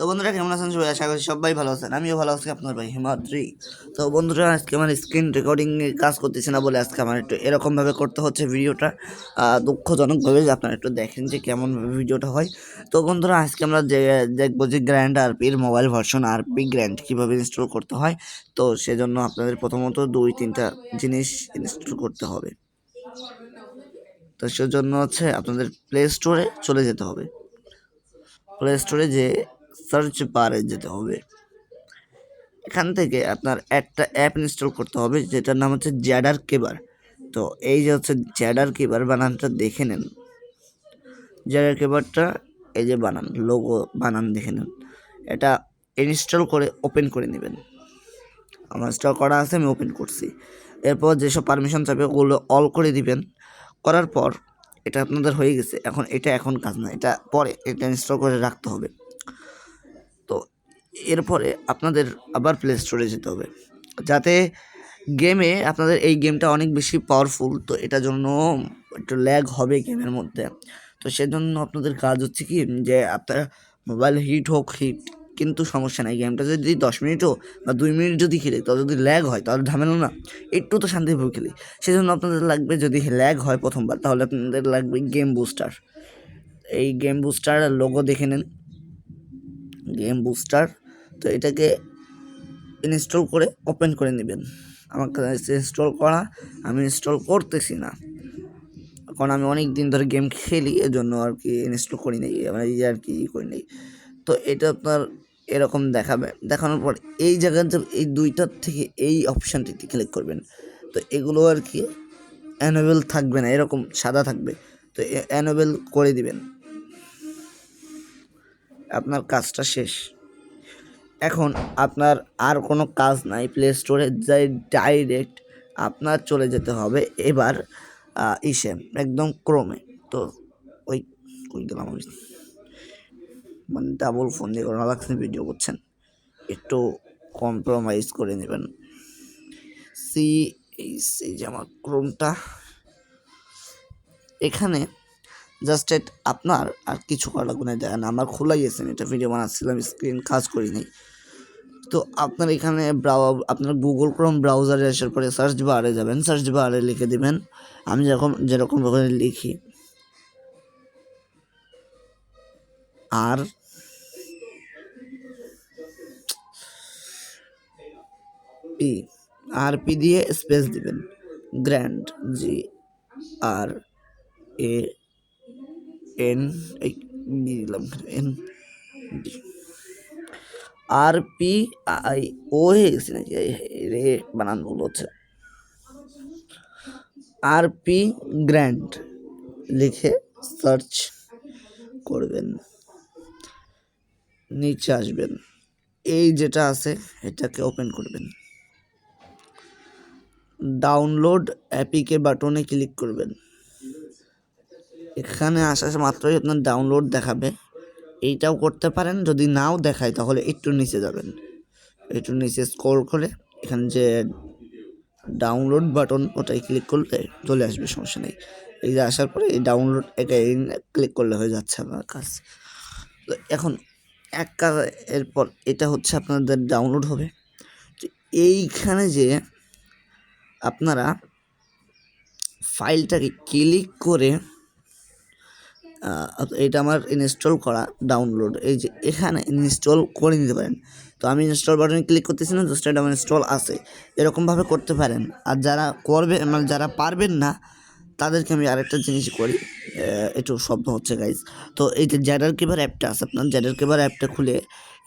তো বন্ধুরা কেমন আছেন সবাই? আশা করি সবাই ভালো আছেন, আমিও ভালো আছি, আপনার ভাই হিমাদ্রি। তো বন্ধুরা আজকে আমার স্ক্রিন রেকর্ডিং কাজ করতেছে না বলে আজকে আমার একটু এরকমভাবে করতে হচ্ছে ভিডিওটা, দুঃখজনকভাবে। যে আপনারা একটু দেখেন যে কেমনভাবে ভিডিওটা হয়। তো বন্ধুরা আজকে আমরা দেখবো যে গ্র্যান্ড আরপির মোবাইল ভার্সন আরপি গ্র্যান্ড কীভাবে ইনস্টল করতে হয়। তো সেজন্য আপনাদের প্রথমত 2-3টা জিনিস ইনস্টল করতে হবে। তো সেজন্য হচ্ছে আপনাদের প্লে স্টোরে চলে যেতে হবে। প্লে স্টোরে যে সার্চ বারে যেতে হবে, এখান থেকে আপনার একটা অ্যাপ ইনস্টল করতে হবে যেটার নাম হচ্ছে জ্যাডার কেবার। তো এই যে হচ্ছে জ্যাডার কেবার, বানানটা দেখে নেন। জ্যাডার কেবারটা এই যে বানান, লোগো বানান দেখে নেন। এটা ইনস্টল করে ওপেন করে নেবেন। আমার ইনস্টল করা আছে, আমি ওপেন করছি। এরপর যেসব পারমিশন চাবে ওগুলো অল করে দিবেন। করার পর এটা আপনাদের হয়ে গেছে। এখন কাজ না, এটা পরে এটা ইনস্টল করে রাখতে হবে। তো এরপরে আপনাদের আবার প্লে স্টোরে যেতে হবে, যাতে গেমে আপনাদের এই গেমটা অনেক বেশি পাওয়ারফুল। তো এটার জন্য একটু ল্যাগ হবে গেমের মধ্যে। তো সেজন্য আপনাদের কাজ হচ্ছে কি, যে আপনার মোবাইল হিট হোক হিট, কিন্তু সমস্যা নাই। গেমটা যদি 10 মিনিটও বা 2 মিনিট যদি খেলে, তো যদি ল্যাগ হয় তাহলে ঝামেলা না, একটু তো শান্তিভাবে খেলি। সেজন্য আপনাদের লাগবে, যদি ল্যাগ হয় প্রথমবার, তাহলে আপনাদের লাগবে গেম বুস্টার। এই গেম বুস্টার লোগো দেখে নেন, গেম বুস্টার। তো এটাকে ইনস্টল করে ওপেন করে নেবেন। আমার কাছে ইনস্টল করা, আমি ইনস্টল করতেছি না, কারণ আমি অনেক দিন ধরে গেম খেলি, এজন্য আর কি ইনস্টল করি নাই, এই আর কি করি নাই। তো এটা আপনার এরকম দেখাবে। দেখানোর পর এই জায়গাতে এই দুইটার থেকে এই অপশানটিতে ক্লিক করবেন। তো এগুলো আর কি অ্যানেবল থাকবে না, এরকম সাদা থাকবে। তো অ্যানেবল করে দিবেন, আপনার কাজটা শেষ। এখন আপনার আর কোনো কাজ নাই, প্লে স্টোরে যাই ডাইরেক্ট আপনার চলে যেতে হবে এবার একদম ক্রোমে। তো ওই গেলাম আমি, মানে ডাবল ফোন দিয়ে করা লাগছে, ভিডিও করছেন, একটু কম্প্রোমাইজ করে নেবেন। এই যে আমার ক্রোমটা, এখানে জাস্ট আপনার আর কিছু করা লাগবে না। দেখেন আমার খোলাই গেছে, এটা ভিডিও বানাচ্ছিলাম, স্ক্রিন কাজ করি নাই। তো আপনার এখানে আপনার গুগল ক্রোম ব্রাউজারে আসার পরে সার্চ বারে যাবেন, সার্চ বারে লিখে দেবেন, আমি যেরকমভাবে লিখি আরপি দিয়ে স্পেস দিবেন, গ্র্যান্ড, GRAN দিলাম, RPI ও হয়ে গেছে নাকি রে, বানান ভুল হচ্ছে। আরপি গ্র্যান্ড লিখে সার্চ করবেন, নিচে আসবেন, এই যেটা আছে এটাকে ওপেন করবেন, ডাউনলোড অ্যাপিকে বাটনে ক্লিক করবেন। এখানে আসার মাত্রই আপনার ডাউনলোড দেখাবে, এইটাও করতে পারেন। যদি নাও দেখায় তাহলে একটু নিচে যাবেন, একটু নিচে স্ক্রল করে এখানে যে ডাউনলোড বাটন, ওটাই ক্লিক করলে চলে আসবে, সমস্যা নেই। এই যে আসার পরে এই ডাউনলোড এটা ক্লিক করলে হয়ে যাচ্ছে আপনার কাজ। তো এখন এক কাজ, এরপর এটা হচ্ছে আপনাদের ডাউনলোড হবে। এইখানে যে আপনারা ফাইলটাকে ক্লিক করে, এটা আমার ইনস্টল করা ডাউনলোড, এই যে এখানে ইনস্টল করে নিতে পারেন। তো আমি ইনস্টল বাটনে ক্লিক করতেছি না, জাস্ট এটা আমার ইনস্টল আছে, এরকমভাবে করতে পারেন। আর যারা করবে, মানে যারা পারবেন না, তাদেরকে আমি আরেকটা জিনিস করি, একটু শব্দ হচ্ছে গাইজ। তো এই যে জ্যাডার কেবার অ্যাপটা আছে, আপনার জ্যাডার কেবার অ্যাপটা খুলে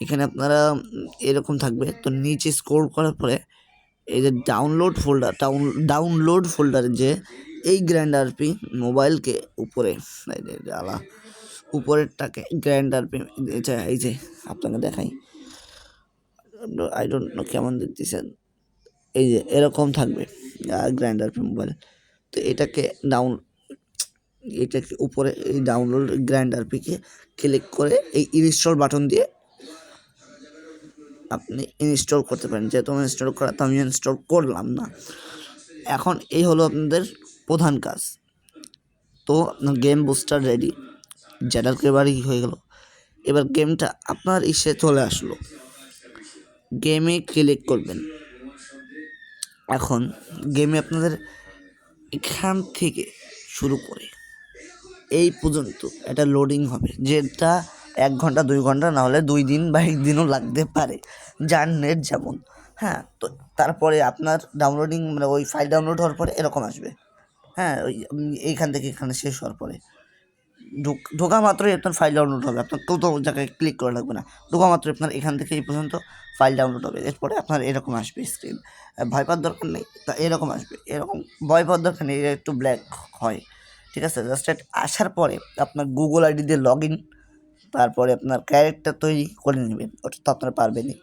এখানে আপনারা এরকম থাকবে। তো নিচে স্ক্রল করার পরে এই যে ডাউনলোড ফোল্ডারে যে এই গ্র্যান্ড আরপি মোবাইলকে উপরেরটাকে গ্র্যান্ড আরপি, এটা এই যে আপনাকে দেখাই, আই ডোন্ট নো কেমন দেখতেছেন, এই যে এরকম থাকবে গ্র্যান্ড আরপি মোবাইল। তো এটাকে উপরে এই ডাউনলোড গ্র্যান্ড আরপিকে ক্লিক করে এই ইনস্টল বাটন দিয়ে আপনি ইনস্টল করতে পারেন। যেহেতু আমি ইনস্টল করা, তো আমি ইনস্টল করলাম না। এখন এই হলো আপনাদের প্রধান কাজ। তো আপনার গেম বুস্টার রেডি, জ্যাডার কেবারই হয়ে গেল। এবার গেমটা আপনার ইসে চলে আসলো, গেমে ক্লিক করবেন। এখন গেমে আপনাদের এখান থেকে শুরু করে এই পর্যন্ত এটা লোডিং হবে, যেটা 1 ঘন্টা 2 ঘন্টা না হলে 2 দিন বা 1 দিনও লাগতে পারে, যার নেট যেমন। হ্যাঁ, তো তারপরে আপনার ডাউনলোডিং মানে ওই ফাইল ডাউনলোড হওয়ার পরে এরকম আসবে। হ্যাঁ, ওই এইখান থেকে এখানে শেষ হওয়ার পরে ঢোকা মাত্রই আপনার ফাইল ডাউনলোড হবে, আপনার তো জায়গায় ক্লিক করা লাগবে না, ঢোকা মাত্রই আপনার এখান থেকে এই পর্যন্ত ফাইল ডাউনলোড হবে। এরপরে আপনার এরকম আসবে স্ক্রিন, ভয় পাওয়ার দরকার নেই, তা এরকম আসবে, এরকম ভয় পাওয়ার দরকার নেই, এটা একটু ব্ল্যাক হয়, ঠিক আছে। জাস্ট আসার পরে আপনার গুগল আইডি দিয়ে লগ ইন, তারপরে আপনার ক্যারেক্টার তৈরি করে নেবেন, ওটা তো আপনারা পারবেনই।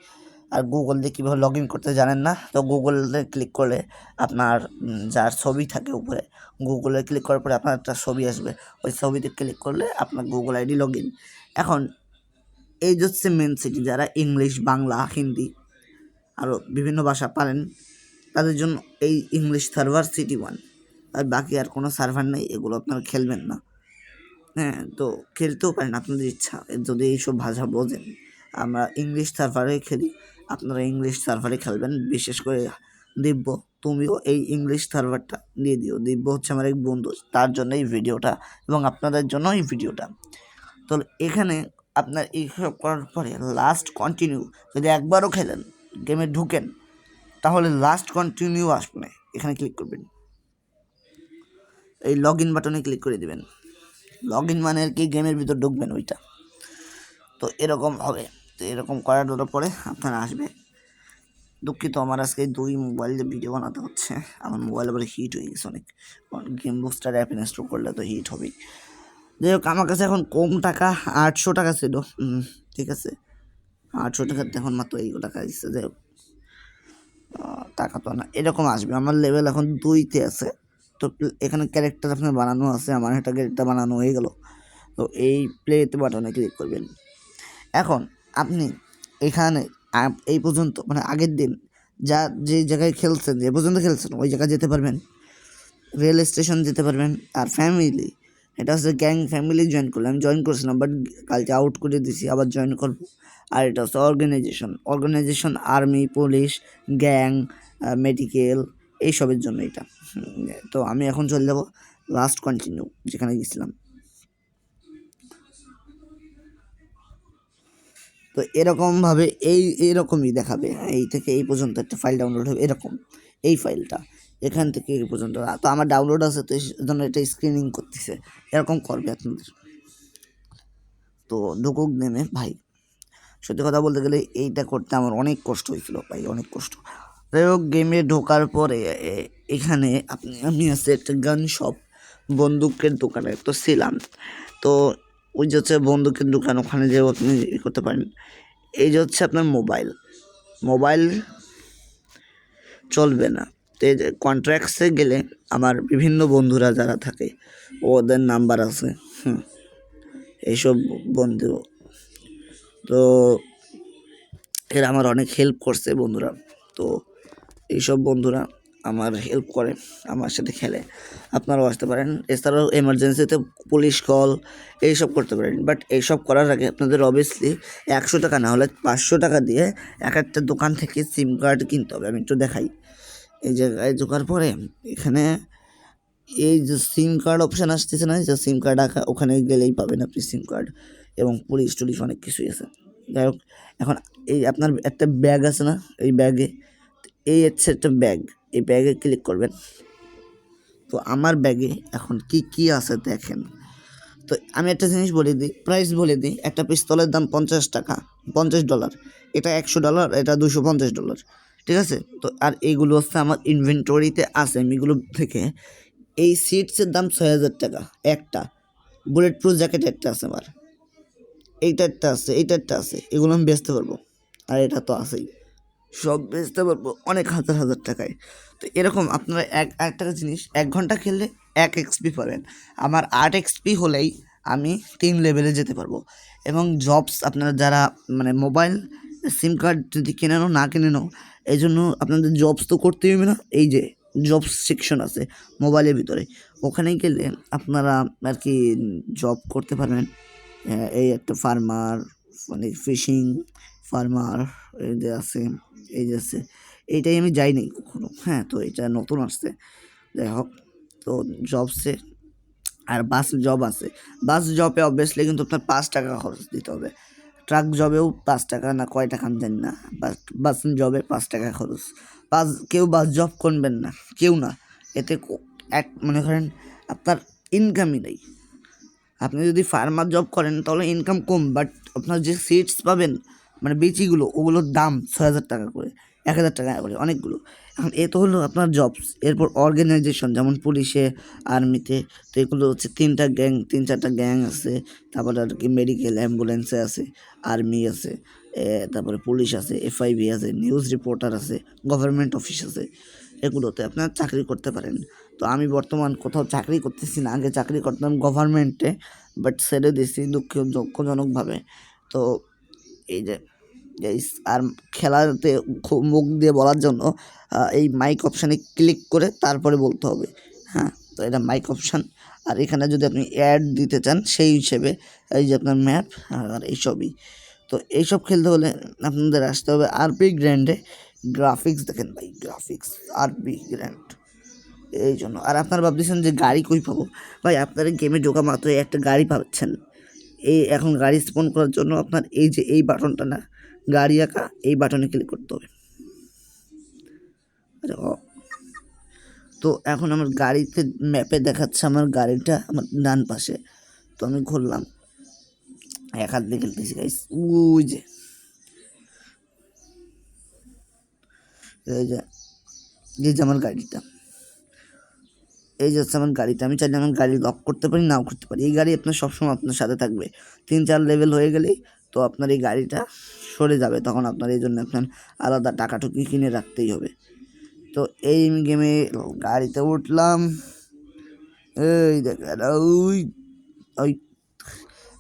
আর গুগল দিয়ে কীভাবে লগ ইন করতে জানেন না, তো গুগলে ক্লিক করলে আপনার যার ছবি থাকে উপরে, গুগলে ক্লিক করার পরে আপনার একটা ছবি আসবে, ওই ছবিতে ক্লিক করলে আপনার গুগল আইডি লগ ইন। এখন এই যে হচ্ছে মেন সিটি, যারা ইংলিশ, বাংলা, হিন্দি আরও বিভিন্ন ভাষা পারেন তাদের জন্য এই ইংলিশ সার্ভার সিটি 1, আর বাকি আর কোনো সার্ভার নেই, এগুলো আপনারা খেলবেন না। হ্যাঁ, তো খেলতেও পারেন আপনাদের ইচ্ছা, যদি এইসব ভাষা বোঝেন। আমরা ইংলিশ সার্ভারে খেলি, আপনারা ইংলিশ সার্ভারে খেলবেন। বিশেষ করে দিব্য, তুমিও এই ইংলিশ সার্ভারটা দিয়ে দিও। দিব্য হচ্ছে আমার এক বন্ধু, তার জন্য এই ভিডিওটা এবং আপনাদের জন্য এই ভিডিওটা। তো এখানে আপনার এইসব করার পরে লাস্ট কন্টিনিউ, যদি একবারও খেলেন গেমে ঢুকেন তাহলে লাস্ট কন্টিনিউ আসবে, এখানে ক্লিক করবেন, এই লগ ইন বাটনে ক্লিক করে দেবেন। লগ ইন মানে আর কি গেমের ভিতর ঢুকবেন ওইটা। তো এরকম হবে, তো এরকম করার পরে আপনারা আসবে। দুঃখিত, আমার আজকে 2 মোবাইল দিয়ে ভিডিও বানাতে হচ্ছে, আমার মোবাইল আবার হিট হয়ে গেছে অনেক, গেম বুস্টার অ্যাপ ইনস্টল করলে তো হিট হবেই। যাই হোক, আমার কাছে এখন কম টাকা 800 টাকা ছিল, ঠিক আছে, 800 টাকাতে এখন মাত্র এই টাকা দিচ্ছে। যাই হোক, টাকা তো না, এরকম আসবে। আমার লেভেল এখন 2-তে আছে, তো এখানে ক্যারেক্টার আপনার বানানো আছে, আমার একটা ক্যারেক্টার বানানো হয়ে গেল। তো এই প্লেতে বাটনে ক্লিক করবেন। এখন আপনি এখানে এই পর্যন্ত মানে আগের দিন যে জায়গায় খেলছেন, যে পর্যন্ত খেলছেন ওই জায়গায় যেতে পারবেন, রেল স্টেশন যেতে পারবেন। আর ফ্যামিলি, এটা হচ্ছে গ্যাং ফ্যামিলি জয়েন করলে, আমি জয়েন করেছিলাম বাট কালকে আউট করে দিছি, আবার জয়েন করব। আর এটা হচ্ছে organisation army, police, gang, medical, এইসবের জন্য এটা। তো আমি এখন চলে যাব লাস্ট কন্টিনিউ, যেখানে গেছিলাম। তো এরকমভাবে এইরকমই দেখাবে, এই থেকে এই পর্যন্ত একটা ফাইল ডাউনলোড হবে, এরকম এই ফাইলটা এখান থেকে এই পর্যন্ত। তো আমার ডাউনলোড আছে, তো এই জন্য এটা স্ক্রিনিং করতেছে, এরকম করবে আপনাদের। তো ঢুকুক নেমে ভাই, সত্যি কথা বলতে গেলে এইটা করতে আমার অনেক কষ্ট হয়েছিল ভাই, অনেক কষ্ট। যাই হোক, গেমে ঢোকার পরে এখানে আমি আছে একটা গান শপ, বন্দুকের দোকানে তো ছিলাম। তো ওই যে হচ্ছে বন্দুকের দোকান, ওখানে যেও আপনি করতে পারেন। এই যে হচ্ছে আপনার মোবাইল চলবে না। তো এই যে কন্ট্রাক্টসে গেলে আমার বিভিন্ন বন্ধুরা যারা থাকে ওদের নাম্বার আছে, এইসব বন্ধু, তো এরা আমার অনেক হেল্প করছে বন্ধুরা। তো এইসব বন্ধুরা আমার হেল্প করে, আমার সাথে খেলে, আপনারাও আসতে পারেন। এছাড়াও এমার্জেন্সিতে পুলিশ কল এইসব করতে পারেন। বাট এইসব করার আগে আপনাদের অবভিয়াসলি 100 টাকা না হলে 500 টাকা দিয়ে একটা দোকান থেকে সিম কার্ড কিনতে হবে। আমি একটু দেখাই, এই জায়গায় ঢোকার পরে এখানে এই যে সিম কার্ড অপশান আসতেছে না, যে সিম কার্ড ওখানে গেলেই পাবেন আপনি সিম কার্ড, এবং পুলিশ টুলিশ অনেক কিছুই আছে। যাই হোক, এখন এই আপনার একটা ব্যাগ আছে না, এই ব্যাগে, এই হচ্ছে একটা ব্যাগ, এই ব্যাগে ক্লিক করবেন। তো আমার ব্যাগে এখন কি আছে দেখেন। তো আমি একটা জিনিস বলে দিই, প্রাইস বলে দিই, একটা পিস্তলের দাম 50 টাকা, $50, এটা $100, এটা $250, ঠিক আছে। তো আর এইগুলো হচ্ছে আমার ইনভেন্টরিতে আছে, আমি এগুলো থেকে এই সিটসের দাম 6000 টাকা একটা, বুলেট প্রুফ জ্যাকেট একটা আছে আমার, এইটা একটা আছে, এগুলো আমি বেচতে পারবো। আর এটা তো আছেই, সব বেচতে পারবো অনেক হাজার টাকায়। তো এরকম আপনারা একটা জিনিস 1 ঘন্টা খেললে 1 XP পাবেন। আমার 8 XP হলেই আমি 3 লেভেলে যেতে পারবো। এবং জবস, আপনারা যারা মানে মোবাইল সিম কার্ড যদি কেনেনও না কেনেনও, এই জন্য আপনাদের জবস তো করতেই হবে না। এই যে জবস সেকশন আছে মোবাইলের ভিতরে, ওখানে গেলে আপনারা আর কি জব করতে পারবেন। এই একটা ফার্মার, মানে ফিশিং ফার্মার, এই যে আছে, এই যে আছে, এইটাই আমি যাই নাই কখনো। হ্যাঁ, তো এটা নতুন আসছে, যাই হোক। তো জবসে আর বাস জব আছে। বাস জবে অবভিয়াসলি কিন্তু আপনার 5 টাকা খরচ দিতে হবে। ট্রাক জবেও 5 টাকা না কয় টাকা আমি জানি না, বাট বাস জবে 5 টাকা খরচ। কেউ বাস জব করবেন না, কেউ না। এতে এক মনে করেন আপনার ইনকামই নেই। আপনি যদি ফার্মার জব করেন তাহলে ইনকাম কম, বাট আপনার যে সিটস পাবেন, মানে বিচিগুলো, ওগুলোর দাম 6,000 টাকা করে, 1,000 টাকা করে, অনেকগুলো। এখন এ তো হলো আপনার জবস। এরপর অর্গানাইজেশন, যেমন পুলিশে, আর্মিতে, তো এগুলো হচ্ছে 3-4টা গ্যাং আছে। তারপরে আর কি মেডিকেল অ্যাম্বুলেন্সে আছে, আর্মি আছে, তারপরে পুলিশ আছে, FIB আছে, নিউজ রিপোর্টার আছে, গভর্নমেন্ট অফিস আছে। এগুলোতে আপনার চাকরি করতে পারেন। তো আমি বর্তমান কোথাও চাকরি করতেছি না, আগে চাকরি করতাম গভর্নমেন্টে, বাট ছেড়ে দিয়েছি দুঃখজনকভাবে। তো এই যে আর খেলাতে মুখ দিয়ে বলার জন্য এই মাইক অপশানে ক্লিক করে তারপরে বলতে হবে। হ্যাঁ, তো এটা মাইক অপশান। আর এখানে যদি আপনি অ্যাড দিতে চান সেই হিসেবে এই যে আপনার ম্যাপ আর এইসবই। তো এইসব খেলতে হলে আপনাদের আসতে হবে আরপি গ্র্যান্ডে। গ্রাফিক্স দেখেন ভাই, গ্রাফিক্স আরপি গ্র্যান্ড, এই জন্য। আর আপনারা ভাবতেছেন যে গাড়ি কই পাবো? ভাই, আপনারা গেমে ঢোকা মাত্র একটা গাড়ি পাচ্ছেন। এখন গাড়ি স্পন করার জন্য আপনার এই যে এই বাটনটা না, গাড়ি আঁকা, এই বাটনে ক্লিক করতে হবে। তো এখন আমার গাড়িতে ম্যাপে দেখাচ্ছে আমার গাড়িটা আমার ডান পাশে। তো আমি ঘুরলাম, এক হাত দিয়ে খেলতেছি গাইস। ওই যে এই যে এই যে আমার গাড়িটা, এই যে হচ্ছে আমার গাড়িটা। আমি চাইলে আমার গাড়ি লক করতে পারি, নাও করতে পারি। এই গাড়ি আপনার সবসময় আপনার সাথে থাকবে। 3-4 লেভেল হয়ে গেলেই তো আপনার এই গাড়িটা সরে যাবে, তখন আপনার এই জন্য আপনার আলাদা টাকাটুকি কিনে রাখতেই হবে। তো এই গেমে গাড়িতে উঠলাম, এই দেখেন ওই ওই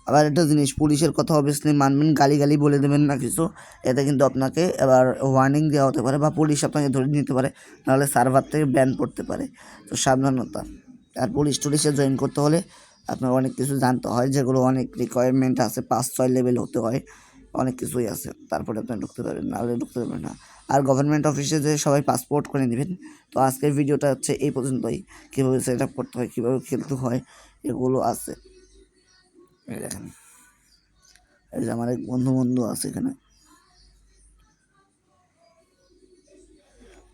আবার একটা জিনিস, পুলিশের কথা অবভিয়াসলি মানবেন, গালি বলে দেবেন না কিছু। এতে কিন্তু আপনাকে এবার ওয়ার্নিং দেওয়া হতে পারে বা পুলিশ আপনাকে ধরে নিতে পারে, নাহলে সার্ভার থেকে ব্যান পড়তে পারে। তো সাবধানতা। আর পুলিশে জয়েন করতে হলে আপনার অনেক কিছু জানতে হয়, যেগুলো অনেক রিকোয়ারমেন্ট আছে, 5-6 লেভেল হতে হয়, অনেক কিছুই আছে, তারপরে আপনি ঢুকতে পারবেন, নাহলে ঢুকতে পারবেন না। আর গভর্নমেন্ট অফিসে যে সবাই পাসপোর্ট করে নেবেন। তো আজকের ভিডিওটা হচ্ছে এই পর্যন্তই। কীভাবে সেট আপ করতে হয়, কীভাবে খেলতে হয়, এগুলো আছে। এই দেখেন, এই যে আমার এক বন্ধু আছে এখানে।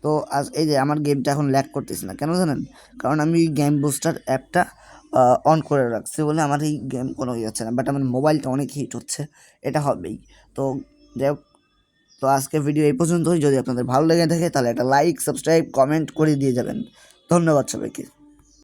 তো আজ এই যে আমার গেমটা এখন ল্যাগ করতেছে না, কেন জানেন? কারণ আমি গেম বুস্টার অ্যাপটা অন করে রাখছি বলে আমার এই গেম কোনো ইয়ে হচ্ছে না, বাট আমার মোবাইলটা অনেক হিট হচ্ছে, এটা হবেই। তো যাই হোক, তো আজকে ভিডিও এই পর্যন্তই। যদি আপনাদের ভালো লেগে থাকে তাহলে একটা লাইক, সাবস্ক্রাইব, কমেন্ট করে দিয়ে যাবেন। ধন্যবাদ সবাইকে।